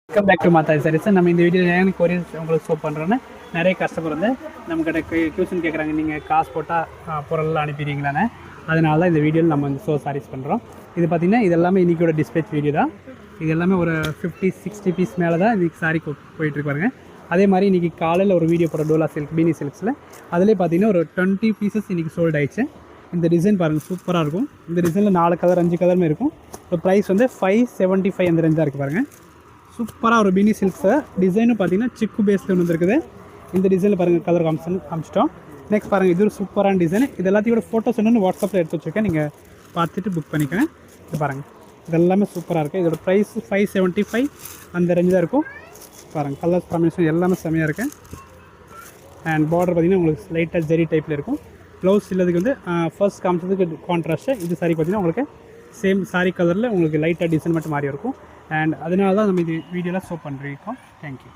Welcome back to மாதா சாரீஸ். நம்ம இந்த video ஏன் கொரியர் உங்களுக்கு ஷோ பண்ணுறோன்னு நிறைய கஸ்டமர் வந்து நம்மக்கிட்ட டியூஷன் கேட்குறாங்க, நீங்கள் காசு போட்டால் பொருள்லாம் அனுப்பிடுவீங்களான்னு. அதனால தான் இந்த வீடியோவில் நம்ம வந்து ஷோ சாரீஸ் பண்ணுறோம். இது பார்த்திங்கன்னா இது எல்லாமே இன்றைக்கியோட டிஸ்பேச் வீடியோ தான். இது எல்லாமே ஒரு 50-60 பீஸ் மேலே தான் இன்றைக்கி சாரீ போயிட்டுருக்கு பாருங்க. அதே மாதிரி இன்றைக்கி காலையில் ஒரு வீடியோ போட டோலா சில்க் பீனி சில்க்ஸில் அதிலே பார்த்திங்கன்னா ஒரு 20 பீசஸ் இன்றைக்கி சோல்ட் ஆயிடுச்சு. இந்த டிசைன் பாருங்கள், சூப்பராக இருக்கும். இந்த டிசைனில் 4 கலர் 5 கலருமே இருக்கும். இப்போ ப்ரைஸ் வந்து 575 அந்த ரேஞ்சாக இருக்குது பாருங்கள். சூப்பராக ஒரு பீனி சில்க்ஸு டிசைனும் பார்த்தீங்கன்னா சிக்கு பேஸில் ஒன்று வந்துருக்குது. இந்த டிசைனில் பாருங்கள், கலர் காமிச்சிட்டோம். நெக்ஸ்ட் பாருங்கள், இது ஒரு சூப்பரான டிசைன். இது எல்லாத்தையோட ஃபோட்டோஸ் என்னென்னு வாட்ஸ்அப்பில் எடுத்து வச்சுருக்கேன், நீங்கள் பார்த்துட்டு புக் பண்ணிக்கோங்க. இது பாருங்கள், இதெல்லாமே சூப்பராக இருக்குது. இதோட ப்ரைஸ் 575 அந்த ரேஞ்சு தான் இருக்கும். பாருங்கள், கலர்ஸ் காம்பினேஷன் எல்லாமே செம்மையாக இருக்குது. அண்ட் பார்டர் பார்த்திங்கன்னா உங்களுக்கு லைட்டாக ஜெரி டைப்பில் இருக்கும். ப்ளவுஸ் இல்லதுக்கு வந்து ஃபர்ஸ்ட் காமிச்சதுக்கு கான்ட்ராஸ்ட்டு. இது சாரி பார்த்திங்கன்னா உங்களுக்கு சேம் சாரி கலரில் உங்களுக்கு லைட்டாக டிசைன் மட்டும் மாறி இருக்கும். அண்ட் அதனால தான் நம்ம இது வீடியோவில் ஷோ பண்ணுறோம். தேங்க்யூ.